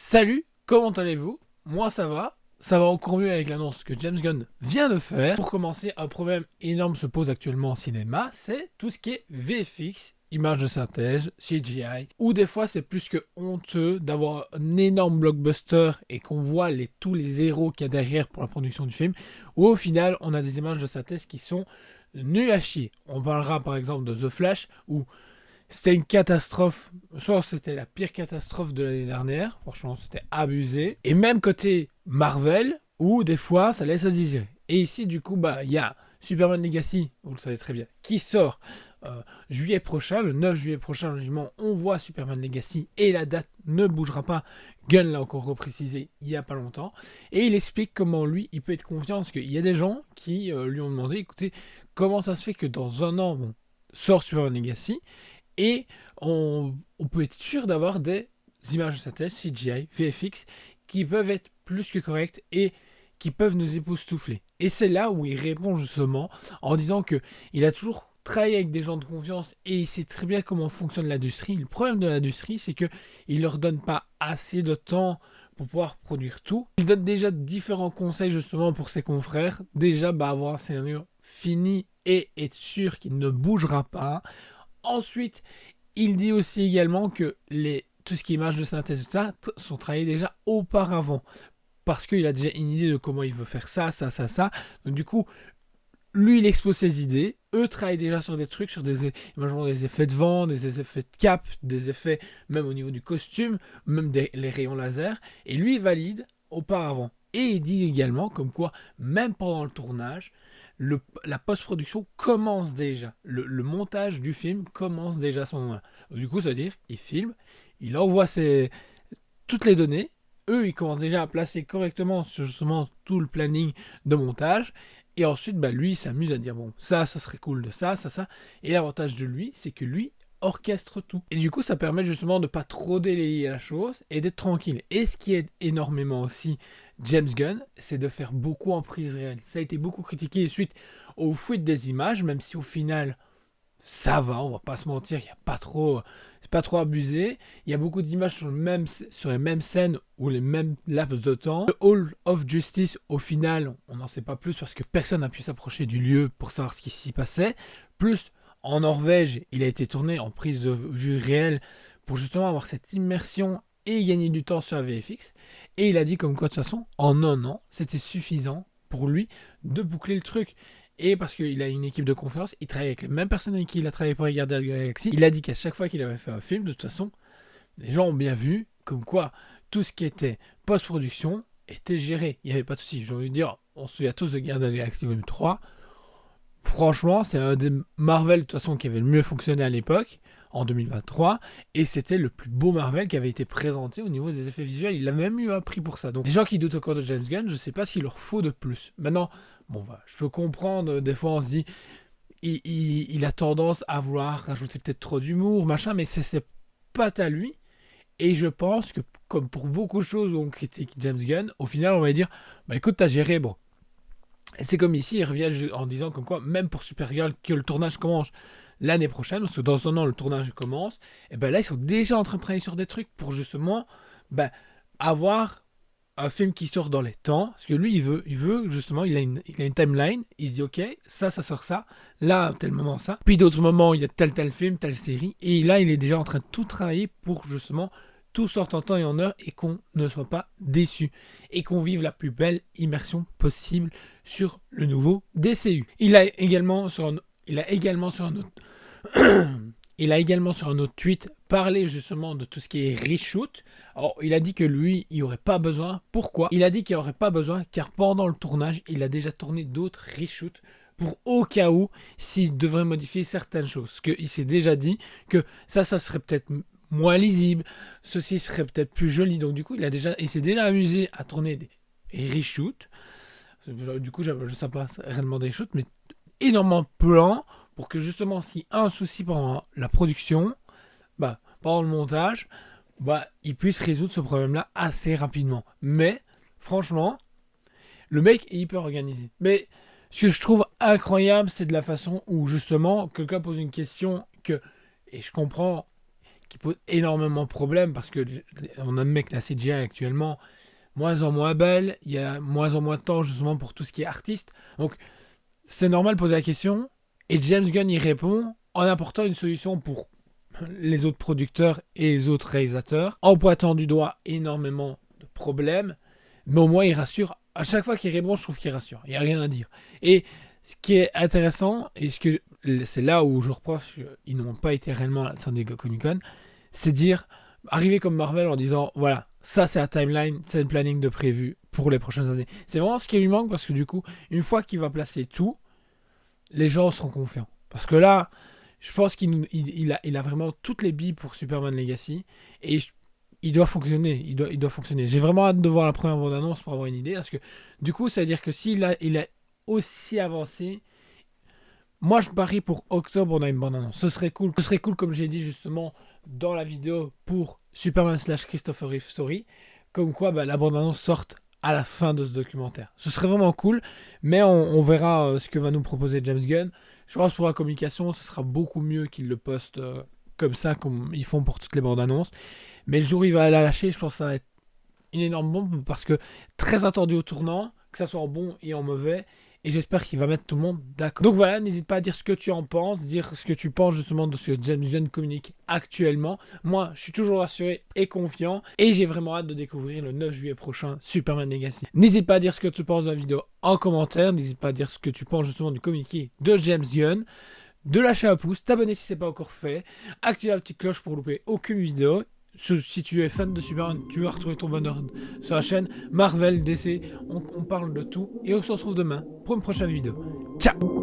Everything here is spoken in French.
Salut, comment allez-vous? Moi ça va encore mieux avec l'annonce que James Gunn vient de faire. Pour commencer, un problème énorme se pose actuellement en cinéma, c'est tout ce qui est VFX, images de synthèse, CGI, ou des fois c'est plus que honteux d'avoir un énorme blockbuster et qu'on voit tous les héros qu'il y a derrière pour la production du film, où au final on a des images de synthèse qui sont nulles à chier. On parlera par exemple de The Flash, où c'était une catastrophe. Soit c'était la pire catastrophe de l'année dernière. Franchement, c'était abusé. Et même côté Marvel, où des fois, ça laisse à désirer. Et ici, du coup, il y a Superman Legacy, vous le savez très bien, qui sort juillet prochain, le 9 juillet prochain, logiquement, on voit Superman Legacy et la date ne bougera pas. Gunn l'a encore reprécisé il n'y a pas longtemps. Et il explique comment lui, il peut être confiant, parce qu'il y a des gens qui lui ont demandé, écoutez, comment ça se fait que dans un an, sort Superman Legacy et on peut être sûr d'avoir des images de synthèse, CGI, VFX, qui peuvent être plus que correctes et qui peuvent nous époustoufler. Et c'est là où il répond justement en disant que il a toujours travaillé avec des gens de confiance et il sait très bien comment fonctionne l'industrie. Le problème de l'industrie, c'est que il leur donne pas assez de temps pour pouvoir produire tout. Il donne déjà différents conseils justement pour ses confrères. Déjà, avoir un scénario fini et être sûr qu'il ne bougera pas. Ensuite, il dit aussi également que tout ce qui est images de synthèse sont travaillées déjà auparavant. Parce qu'il a déjà une idée de comment il veut faire ça. Donc du coup, lui, il expose ses idées. Eux travaillent déjà sur des trucs, sur imaginons des effets de vent, des effets de cap, des effets même au niveau du costume, même les rayons laser. Et lui, il valide auparavant. Et il dit également comme quoi, même pendant le tournage, la post-production commence déjà. Le montage du film commence déjà à ce moment-là. Du coup, ça veut dire, il filme, il envoie toutes les données. Eux, ils commencent déjà à placer correctement justement tout le planning de montage. Et ensuite, lui, il s'amuse à dire, bon, ça serait cool de ça. Et l'avantage de lui, c'est que lui orchestre tout. Et du coup, ça permet justement de pas trop délayer la chose et d'être tranquille. Et ce qui aide énormément aussi James Gunn, c'est de faire beaucoup en prise réelle. Ça a été beaucoup critiqué suite aux fuites des images, même si au final, ça va, on va pas se mentir, il y a pas trop, c'est pas trop abusé. Il y a beaucoup d'images sur les mêmes scènes ou les mêmes laps de temps. Le Hall of Justice, au final, on n'en sait pas plus parce que personne n'a pu s'approcher du lieu pour savoir ce qui s'y passait. Plus, en Norvège, il a été tourné en prise de vue réelle pour justement avoir cette immersion et gagner du temps sur la VFX. Et il a dit comme quoi, de toute façon, en un an, c'était suffisant pour lui de boucler le truc. Et parce qu'il a une équipe de confiance, il travaille avec les mêmes personnes avec qui il a travaillé pour regarder la Galaxy. Il a dit qu'à chaque fois qu'il avait fait un film, de toute façon, les gens ont bien vu comme quoi tout ce qui était post-production était géré. Il n'y avait pas de souci. J'ai envie de dire, on se souvient tous de Guardians of the Galaxy Volume 3. Franchement, c'est un des Marvel de toute façon qui avait le mieux fonctionné à l'époque, en 2023, et c'était le plus beau Marvel qui avait été présenté au niveau des effets visuels. Il a même eu un prix pour ça. Donc les gens qui doutent encore de James Gunn, je ne sais pas ce qu'il leur faut de plus. Maintenant, je peux comprendre, des fois on se dit, il a tendance à vouloir rajouter peut-être trop d'humour, machin, mais c'est pas à lui. Et je pense que, comme pour beaucoup de choses où on critique James Gunn, au final on va dire, écoute, t'as géré, bon. Et c'est comme ici, il revient en disant comme quoi, même pour Supergirl, que le tournage commence l'année prochaine, parce que dans un an, le tournage commence, et là, ils sont déjà en train de travailler sur des trucs pour justement avoir un film qui sort dans les temps, parce que lui, il veut justement, il a une timeline, il se dit, ok, ça sort ça, là, à tel moment, ça, puis d'autres moments, il y a tel film, telle série, et là, il est déjà en train de tout travailler pour justement tout sorte en temps et en heure et qu'on ne soit pas déçu et qu'on vive la plus belle immersion possible sur le nouveau DCU. Il a également sur un autre tweet parlé justement de tout ce qui est reshoot. Alors, il a dit que lui, il n'y aurait pas besoin. Pourquoi? Il a dit qu'il n'y aurait pas besoin car pendant le tournage, il a déjà tourné d'autres reshoots pour au cas où s'il devrait modifier certaines choses. Parce qu'il s'est déjà dit que ça serait peut-être moins lisible, ceci serait peut-être plus joli. Donc du coup, il s'est déjà amusé à tourner des reshoots. Du coup, je ne sais pas réellement des reshoots, mais énormément de plans pour que justement, s'il y a un souci pendant la production, pendant le montage, il puisse résoudre ce problème-là assez rapidement. Mais, franchement, le mec est hyper organisé. Mais ce que je trouve incroyable, c'est de la façon où justement, quelqu'un pose une question et je comprends qui pose énormément de problèmes parce que on admet que la CGI actuellement moins en moins belle, il y a moins en moins de temps justement pour tout ce qui est artiste. Donc c'est normal de poser la question et James Gunn y répond en apportant une solution pour les autres producteurs et les autres réalisateurs, en pointant du doigt énormément de problèmes, mais au moins il rassure. À chaque fois qu'il répond, je trouve qu'il rassure. Il n'y a rien à dire. Et ce qui est intéressant, et c'est là où je reproche qu'ils n'ont pas été réellement à San Diego Comic Con, c'est dire, arriver comme Marvel en disant, voilà, ça c'est la timeline, c'est le planning de prévu pour les prochaines années. C'est vraiment ce qui lui manque parce que du coup, une fois qu'il va placer tout, les gens seront confiants. Parce que là, je pense qu'il a vraiment toutes les billes pour Superman Legacy et il doit fonctionner. Il doit fonctionner. J'ai vraiment hâte de voir la première bande-annonce pour avoir une idée parce que du coup, ça veut dire que s'il a aussi avancé, moi je parie pour octobre on a une bande-annonce. Ce serait cool. Ce serait cool comme j'ai dit justement dans la vidéo pour Superman / Christopher Reeve Story, comme quoi la bande-annonce sorte à la fin de ce documentaire. Ce serait vraiment cool, mais on verra ce que va nous proposer James Gunn. Je pense pour la communication, ce sera beaucoup mieux qu'il le poste comme ça, comme ils font pour toutes les bandes annonces. Mais le jour où il va la lâcher, je pense que ça va être une énorme bombe parce que très attendu au tournant, que ça soit en bon et en mauvais. Et j'espère qu'il va mettre tout le monde d'accord. Donc voilà, n'hésite pas à dire ce que tu en penses, dire ce que tu penses justement de ce que James Gunn communique actuellement. Moi, je suis toujours rassuré et confiant. Et j'ai vraiment hâte de découvrir le 9 juillet prochain Superman Legacy. N'hésite pas à dire ce que tu penses de la vidéo en commentaire. N'hésite pas à dire ce que tu penses justement du communiqué de James Gunn. De lâcher un pouce, t'abonner si ce n'est pas encore fait. Activer la petite cloche pour louper aucune vidéo. Si tu es fan de Superman, tu vas retrouver ton bonheur sur la chaîne Marvel, DC, on parle de tout et on se retrouve demain pour une prochaine vidéo. Ciao!